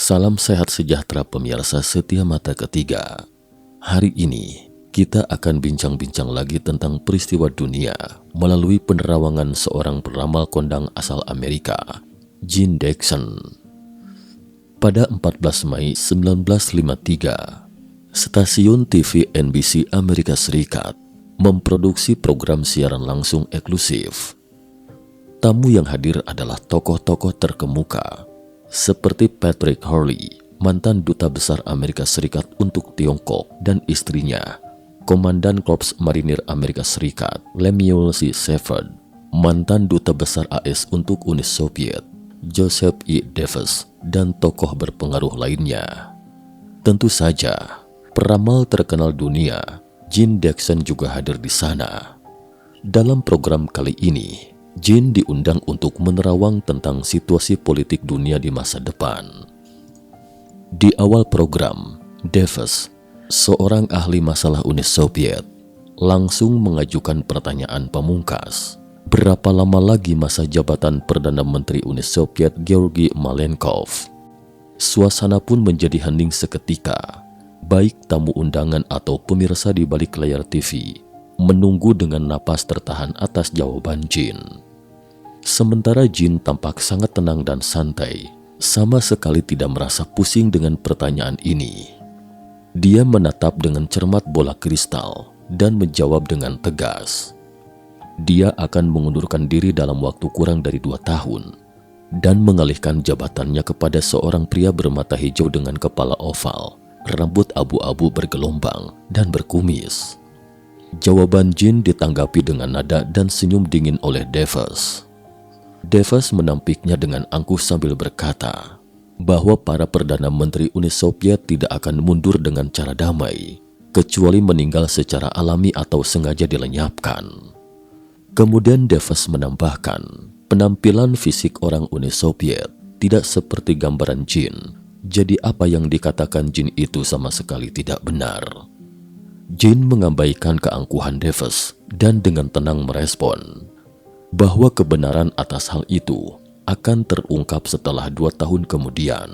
Salam sehat sejahtera pemirsa setia mata ketiga. Hari ini kita akan bincang-bincang lagi tentang peristiwa dunia melalui penerawangan seorang peramal kondang asal Amerika, Jeane Dixon. Pada 14 Mei 1953, stasiun TV NBC Amerika Serikat memproduksi program siaran langsung eksklusif. Tamu yang hadir adalah tokoh-tokoh terkemuka seperti Patrick Hurley, mantan duta besar Amerika Serikat untuk Tiongkok, dan istrinya, Komandan Korps Marinir Amerika Serikat, Lemuel C. Shepard, mantan duta besar AS untuk Uni Soviet, Joseph E. Davis, dan tokoh berpengaruh lainnya. Tentu saja, peramal terkenal dunia, Jeane Dixon juga hadir di sana. Dalam program kali ini, Jeane diundang untuk menerawang tentang situasi politik dunia di masa depan. Di awal program, Davis, seorang ahli masalah Uni Soviet, langsung mengajukan pertanyaan pamungkas. Berapa lama lagi masa jabatan Perdana Menteri Uni Soviet Georgi Malenkov? Suasana pun menjadi hening seketika, baik tamu undangan atau pemirsa di balik layar TV menunggu dengan napas tertahan atas jawaban Jeane. Sementara Jeane tampak sangat tenang dan santai, sama sekali tidak merasa pusing dengan pertanyaan ini. Dia menatap dengan cermat bola kristal dan menjawab dengan tegas. Dia akan mengundurkan diri dalam waktu kurang dari 2 tahun dan mengalihkan jabatannya kepada seorang pria bermata hijau dengan kepala oval, rambut abu-abu bergelombang, dan berkumis. Jawaban Jeane ditanggapi dengan nada dan senyum dingin oleh Davis. Davis menampiknya dengan angkuh sambil berkata bahwa para Perdana Menteri Uni Soviet tidak akan mundur dengan cara damai, kecuali meninggal secara alami atau sengaja dilenyapkan. Kemudian Davis menambahkan, penampilan fisik orang Uni Soviet tidak seperti gambaran Jeane, jadi apa yang dikatakan Jeane itu sama sekali tidak benar. Jeane mengabaikan keangkuhan Davis dan dengan tenang merespon bahwa kebenaran atas hal itu akan terungkap setelah 2 tahun kemudian.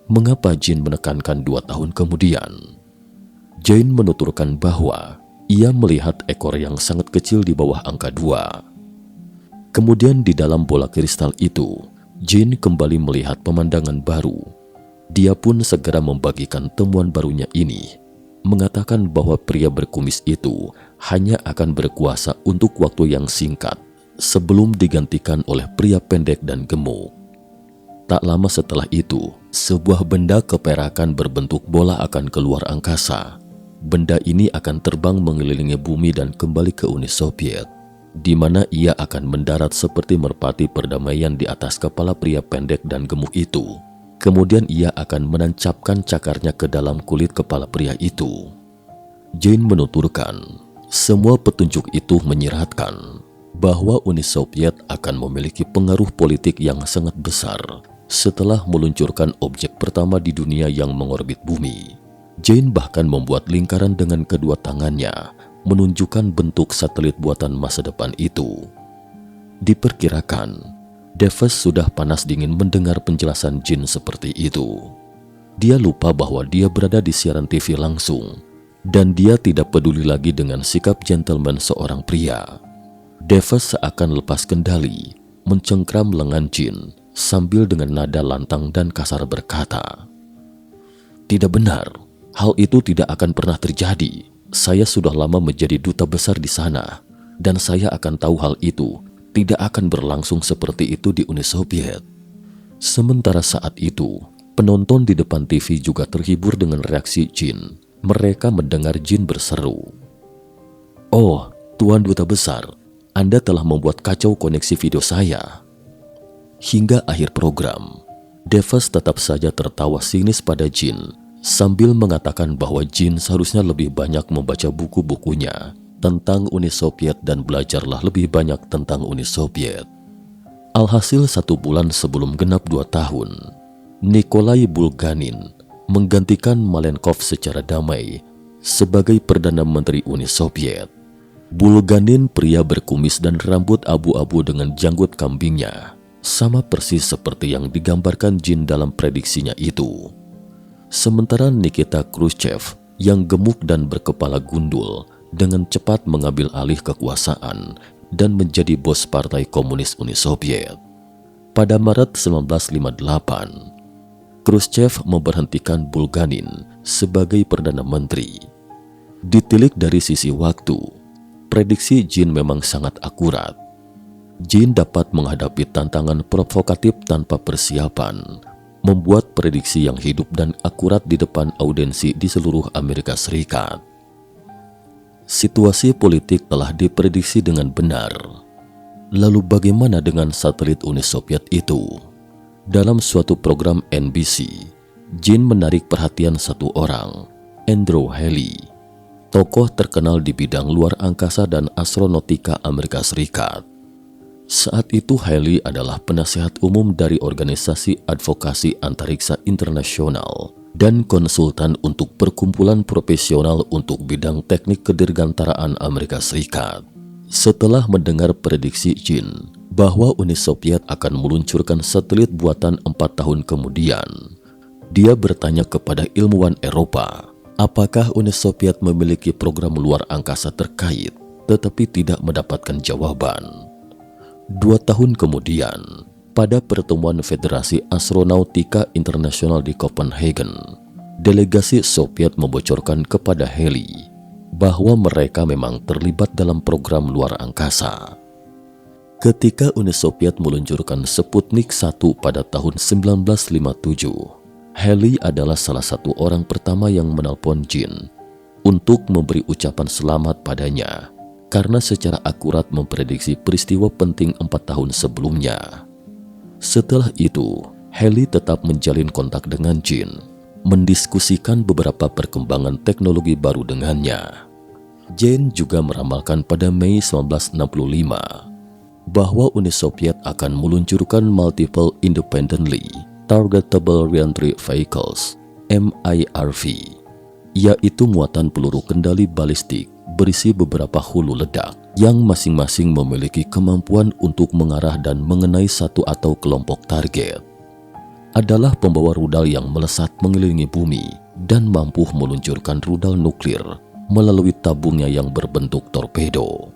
Mengapa Jeane menekankan 2 tahun kemudian? Jeane menuturkan bahwa ia melihat ekor yang sangat kecil di bawah angka 2. Kemudian di dalam bola kristal itu, Jeane kembali melihat pemandangan baru. Dia pun segera membagikan temuan barunya ini, mengatakan bahwa pria berkumis itu hanya akan berkuasa untuk waktu yang singkat sebelum digantikan oleh pria pendek dan gemuk. Tak lama setelah itu, sebuah benda keperakan berbentuk bola akan keluar angkasa. Benda ini akan terbang mengelilingi bumi dan kembali ke Uni Soviet, di mana ia akan mendarat seperti merpati perdamaian di atas kepala pria pendek dan gemuk itu. Kemudian ia akan menancapkan cakarnya ke dalam kulit kepala pria itu. Jeane menuturkan, semua petunjuk itu menyiratkan bahwa Uni Soviet akan memiliki pengaruh politik yang sangat besar setelah meluncurkan objek pertama di dunia yang mengorbit bumi. Jeane bahkan membuat lingkaran dengan kedua tangannya, menunjukkan bentuk satelit buatan masa depan itu. Diperkirakan, Davis sudah panas dingin mendengar penjelasan Jeane seperti itu. Dia lupa bahwa dia berada di siaran TV langsung, dan dia tidak peduli lagi dengan sikap gentleman seorang pria. Davis seakan lepas kendali, mencengkram lengan Jeane sambil dengan nada lantang dan kasar berkata, "Tidak benar, hal itu tidak akan pernah terjadi. Saya sudah lama menjadi duta besar di sana, dan saya akan tahu hal itu tidak akan berlangsung seperti itu di Uni Soviet." Sementara saat itu, penonton di depan TV juga terhibur dengan reaksi Jeane. Mereka mendengar Jeane berseru, "Oh, Tuan Duta Besar, Anda telah membuat kacau koneksi video saya." Hingga akhir program, Davis tetap saja tertawa sinis pada Jeane sambil mengatakan bahwa Jeane seharusnya lebih banyak membaca buku-bukunya tentang Uni Soviet dan belajarlah lebih banyak tentang Uni Soviet. Alhasil 1 bulan sebelum genap 2 tahun, Nikolai Bulganin menggantikan Malenkov secara damai sebagai Perdana Menteri Uni Soviet. Bulganin, pria berkumis dan rambut abu-abu dengan janggut kambingnya, sama persis seperti yang digambarkan Jin dalam prediksinya itu. Sementara Nikita Khrushchev yang gemuk dan berkepala gundul dengan cepat mengambil alih kekuasaan dan menjadi bos Partai Komunis Uni Soviet. Pada Maret 1958, Khrushchev memberhentikan Bulganin sebagai Perdana Menteri. Ditilik dari sisi waktu, prediksi Jin memang sangat akurat. Jin dapat menghadapi tantangan provokatif tanpa persiapan, membuat prediksi yang hidup dan akurat di depan audiensi di seluruh Amerika Serikat. Situasi politik telah diprediksi dengan benar. Lalu bagaimana dengan satelit Uni Soviet itu? Dalam suatu program NBC, Jin menarik perhatian satu orang, Andrew Hale, tokoh terkenal di bidang luar angkasa dan astronautika Amerika Serikat. Saat itu Hale adalah penasehat umum dari Organisasi Advokasi Antariksa Internasional dan konsultan untuk perkumpulan profesional untuk bidang teknik kedirgantaraan Amerika Serikat. Setelah mendengar prediksi Jin bahwa Uni Soviet akan meluncurkan satelit buatan 4 tahun kemudian, dia bertanya kepada ilmuwan Eropa, apakah Uni Soviet memiliki program luar angkasa terkait, tetapi tidak mendapatkan jawaban. 2 tahun kemudian, pada pertemuan Federasi Astronautika Internasional di Copenhagen, delegasi Soviet membocorkan kepada Hale bahwa mereka memang terlibat dalam program luar angkasa. Ketika Uni Soviet meluncurkan Sputnik 1 pada tahun 1957, Hale adalah salah satu orang pertama yang menelpon Jin untuk memberi ucapan selamat padanya, karena secara akurat memprediksi peristiwa penting 4 tahun sebelumnya. Setelah itu, Hale tetap menjalin kontak dengan Jin, mendiskusikan beberapa perkembangan teknologi baru dengannya. Jin juga meramalkan pada Mei 1965 bahwa Uni Soviet akan meluncurkan Multiple Independently Targetable Reentry Vehicles (MIRV), yaitu muatan peluru kendali balistik berisi beberapa hulu ledak yang masing-masing memiliki kemampuan untuk mengarah dan mengenai satu atau kelompok target. Adalah pembawa rudal yang melesat mengelilingi bumi dan mampu meluncurkan rudal nuklir melalui tabungnya yang berbentuk torpedo.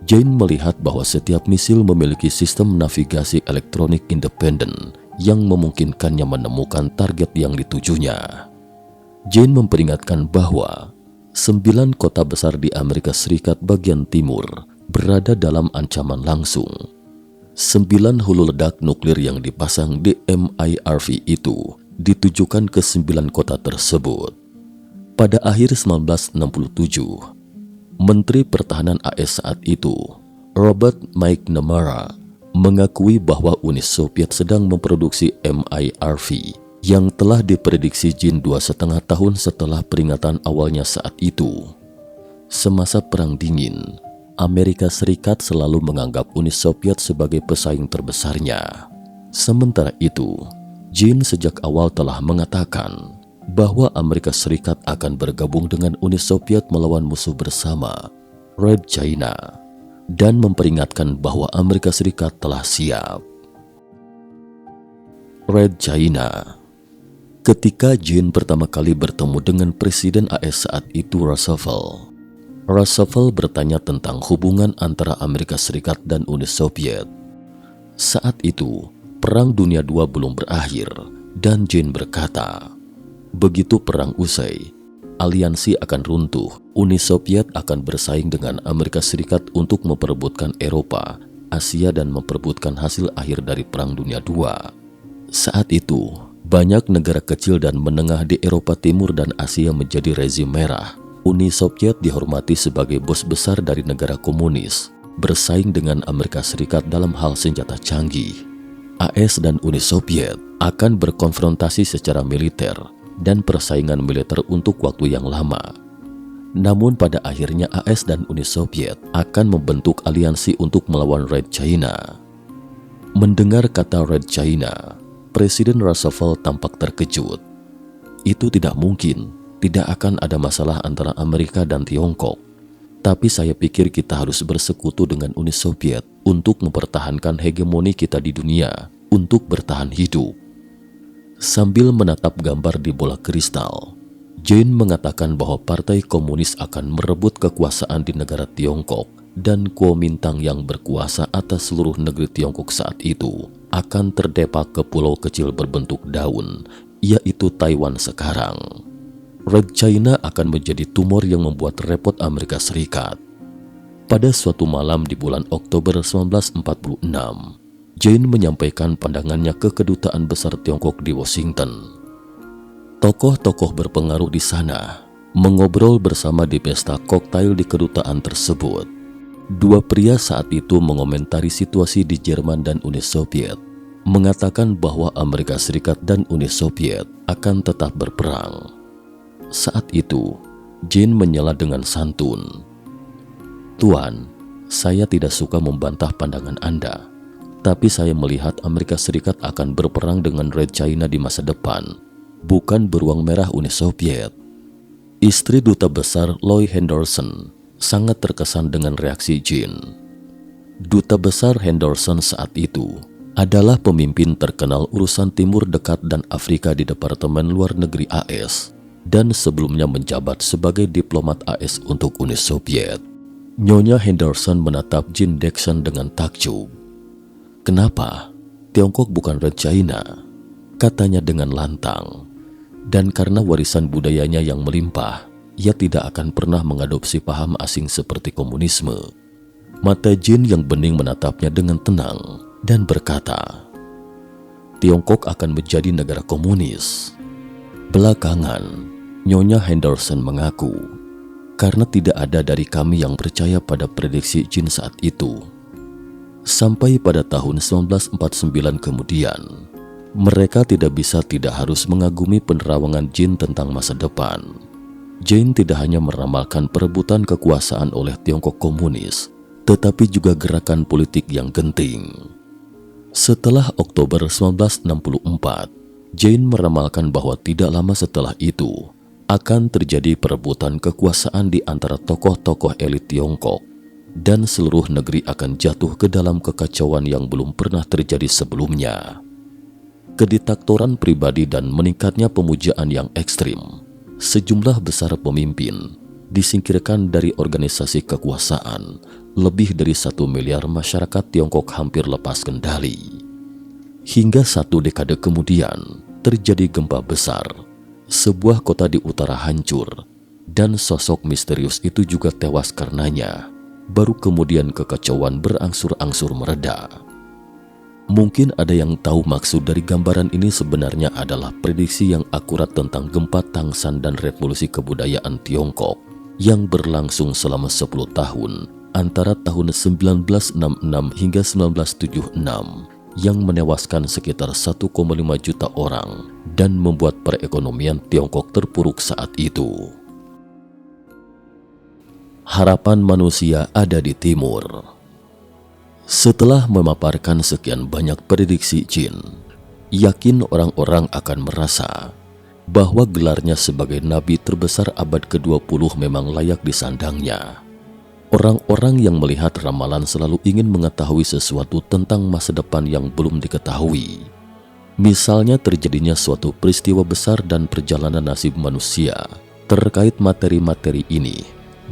Jin melihat bahwa setiap misil memiliki sistem navigasi elektronik independen yang memungkinkannya menemukan target yang ditujunya. Jin memperingatkan bahwa 9 kota besar di Amerika Serikat bagian timur berada dalam ancaman langsung. 9 hulu ledak nuklir yang dipasang di MIRV itu ditujukan ke 9 kota tersebut. Pada akhir 1967, Menteri Pertahanan AS saat itu, Robert McNamara, mengakui bahwa Uni Soviet sedang memproduksi MIRV yang telah diprediksi Jin 2,5 tahun setelah peringatan awalnya saat itu. Semasa Perang Dingin, Amerika Serikat selalu menganggap Uni Soviet sebagai pesaing terbesarnya. Sementara itu, Jin sejak awal telah mengatakan bahwa Amerika Serikat akan bergabung dengan Uni Soviet melawan musuh bersama, Red China, dan memperingatkan bahwa Amerika Serikat telah siap. Red China. Ketika Jin pertama kali bertemu dengan Presiden AS saat itu Roosevelt bertanya tentang hubungan antara Amerika Serikat dan Uni Soviet. Saat itu, Perang Dunia II belum berakhir dan Jin berkata, begitu perang usai, aliansi akan runtuh, Uni Soviet akan bersaing dengan Amerika Serikat untuk memperebutkan Eropa, Asia dan memperebutkan hasil akhir dari Perang Dunia II. Saat itu, banyak negara kecil dan menengah di Eropa Timur dan Asia menjadi rezim merah. Uni Soviet dihormati sebagai bos besar dari negara komunis, bersaing dengan Amerika Serikat dalam hal senjata canggih. AS dan Uni Soviet akan berkonfrontasi secara militer dan persaingan militer untuk waktu yang lama. Namun pada akhirnya AS dan Uni Soviet akan membentuk aliansi untuk melawan Red China. Mendengar kata Red China, Presiden Roosevelt tampak terkejut. Itu tidak mungkin, tidak akan ada masalah antara Amerika dan Tiongkok. Tapi saya pikir kita harus bersekutu dengan Uni Soviet untuk mempertahankan hegemoni kita di dunia untuk bertahan hidup. Sambil menatap gambar di bola kristal, Jane mengatakan bahwa Partai Komunis akan merebut kekuasaan di negara Tiongkok dan Kuomintang yang berkuasa atas seluruh negeri Tiongkok saat itu akan terdepak ke pulau kecil berbentuk daun, yaitu Taiwan sekarang. Red China akan menjadi tumor yang membuat repot Amerika Serikat. Pada suatu malam di bulan Oktober 1946, Jane menyampaikan pandangannya ke Kedutaan Besar Tiongkok di Washington. Tokoh-tokoh berpengaruh di sana mengobrol bersama di pesta koktail di kedutaan tersebut. Dua pria saat itu mengomentari situasi di Jerman dan Uni Soviet, mengatakan bahwa Amerika Serikat dan Uni Soviet akan tetap berperang. Saat itu, Jane menyela dengan santun, "Tuan, saya tidak suka membantah pandangan Anda, tapi saya melihat Amerika Serikat akan berperang dengan Red China di masa depan, bukan beruang merah Uni Soviet." Istri Duta Besar Loy Henderson sangat terkesan dengan reaksi Jane. Duta Besar Henderson saat itu adalah pemimpin terkenal urusan Timur Dekat dan Afrika di Departemen Luar Negeri AS dan sebelumnya menjabat sebagai diplomat AS untuk Uni Soviet. Nyonya Henderson menatap Jane Jackson dengan takjub. "Kenapa? Tiongkok bukan Red China," katanya dengan lantang. Dan karena warisan budayanya yang melimpah, ia tidak akan pernah mengadopsi paham asing seperti komunisme. Mata Jane yang bening menatapnya dengan tenang dan berkata, "Tiongkok akan menjadi negara komunis." Belakangan, Nyonya Henderson mengaku, "Karena tidak ada dari kami yang percaya pada prediksi Jin saat itu." Sampai pada tahun 1949 kemudian, mereka tidak bisa tidak harus mengagumi penerawangan Jin tentang masa depan. Jane tidak hanya meramalkan perebutan kekuasaan oleh Tiongkok komunis, tetapi juga gerakan politik yang genting. Setelah Oktober 1964, Jane meramalkan bahwa tidak lama setelah itu akan terjadi perebutan kekuasaan di antara tokoh-tokoh elit Tiongkok dan seluruh negeri akan jatuh ke dalam kekacauan yang belum pernah terjadi sebelumnya. Kediktatoran pribadi dan meningkatnya pemujaan yang ekstrim, sejumlah besar pemimpin disingkirkan dari organisasi kekuasaan, lebih dari 1 miliar masyarakat Tiongkok hampir lepas kendali. Hingga 1 dekade kemudian terjadi gempa besar. Sebuah kota di utara hancur, dan sosok misterius itu juga tewas karenanya. Baru kemudian kekacauan berangsur-angsur mereda. Mungkin ada yang tahu maksud dari gambaran ini sebenarnya adalah prediksi yang akurat tentang gempa Tangshan dan revolusi kebudayaan Tiongkok yang berlangsung selama 10 tahun antara tahun 1966 hingga 1976 yang menewaskan sekitar 1,5 juta orang dan membuat perekonomian Tiongkok terpuruk saat itu. Harapan manusia ada di timur. Setelah memaparkan sekian banyak prediksi Jin, yakin orang-orang akan merasa bahwa gelarnya sebagai nabi terbesar abad ke-20 memang layak disandangnya. Orang-orang yang melihat ramalan selalu ingin mengetahui sesuatu tentang masa depan yang belum diketahui. Misalnya terjadinya suatu peristiwa besar dan perjalanan nasib manusia. Terkait materi-materi ini,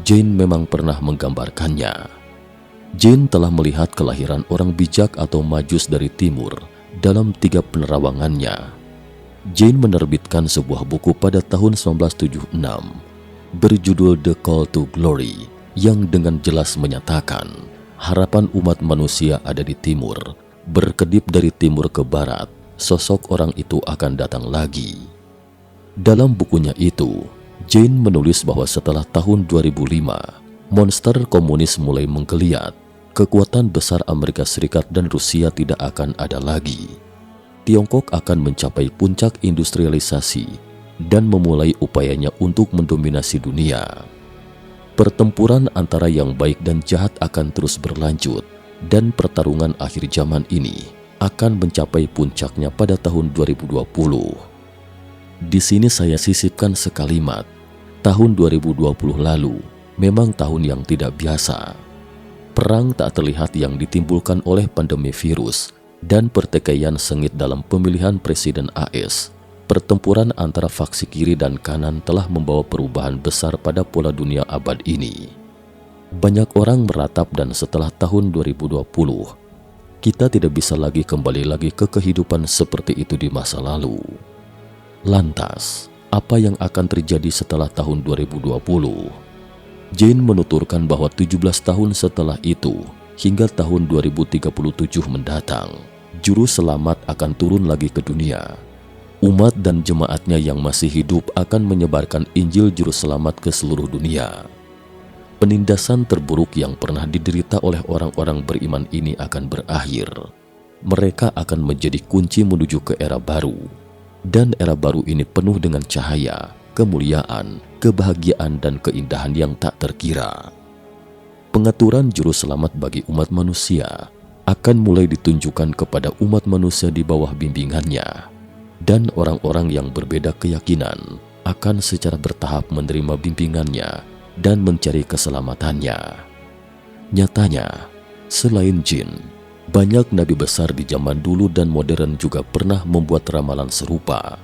Jane memang pernah menggambarkannya. Jane telah melihat kelahiran orang bijak atau majus dari timur dalam 3 penerawangannya. Jane menerbitkan sebuah buku pada tahun 1976 berjudul The Call to Glory, yang dengan jelas menyatakan harapan umat manusia ada di timur. Berkedip dari timur ke barat, sosok orang itu akan datang lagi. Dalam bukunya itu, Jane menulis bahwa setelah tahun 2005, monster komunis mulai menggeliat. Kekuatan besar Amerika Serikat dan Rusia tidak akan ada lagi. Tiongkok akan mencapai puncak industrialisasi dan memulai upayanya untuk mendominasi dunia. Pertempuran antara yang baik dan jahat akan terus berlanjut, dan pertarungan akhir zaman ini akan mencapai puncaknya pada tahun 2020. Di sini saya sisipkan sekalimat, tahun 2020 lalu memang tahun yang tidak biasa. perang tak terlihat yang ditimbulkan oleh pandemi virus, dan pertikaian sengit dalam pemilihan Presiden AS, pertempuran antara faksi kiri dan kanan telah membawa perubahan besar pada pola dunia abad ini. Banyak orang meratap dan setelah tahun 2020, kita tidak bisa lagi kembali lagi ke kehidupan seperti itu di masa lalu. Lantas, apa yang akan terjadi setelah tahun 2020? Jane menuturkan bahwa 17 tahun setelah itu, hingga tahun 2037 mendatang, Juru Selamat akan turun lagi ke dunia. Umat dan jemaatnya yang masih hidup akan menyebarkan Injil Juru Selamat ke seluruh dunia. Penindasan terburuk yang pernah diderita oleh orang-orang beriman ini akan berakhir. Mereka akan menjadi kunci menuju ke era baru. Dan era baru ini penuh dengan cahaya, kemuliaan, kebahagiaan, dan keindahan yang tak terkira. Pengaturan Juru Selamat bagi umat manusia akan mulai ditunjukkan kepada umat manusia di bawah bimbingannya. Dan orang-orang yang berbeda keyakinan akan secara bertahap menerima bimbingannya dan mencari keselamatannya. Nyatanya, selain jin, banyak nabi besar di zaman dulu dan modern juga pernah membuat ramalan serupa.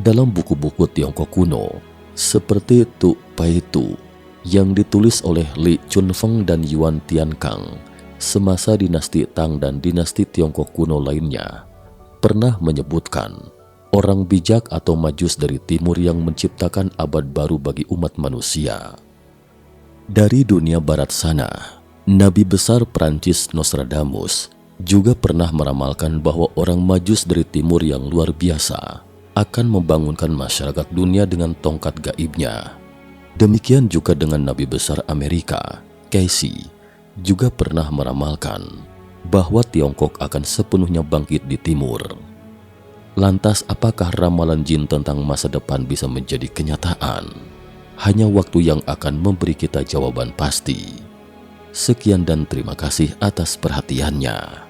Dalam buku-buku Tiongkok kuno, seperti Tu Pai Tu, yang ditulis oleh Li Chunfeng dan Yuan Tiankang, semasa dinasti Tang dan dinasti Tiongkok kuno lainnya, pernah menyebutkan orang bijak atau majus dari timur yang menciptakan abad baru bagi umat manusia. Dari dunia barat sana, Nabi besar Prancis Nostradamus juga pernah meramalkan bahwa orang majus dari timur yang luar biasa akan membangunkan masyarakat dunia dengan tongkat gaibnya. Demikian juga dengan Nabi besar Amerika, Casey, juga pernah meramalkan bahwa Tiongkok akan sepenuhnya bangkit di timur. Lantas apakah ramalan jin tentang masa depan bisa menjadi kenyataan? Hanya waktu yang akan memberi kita jawaban pasti. Sekian dan terima kasih atas perhatiannya.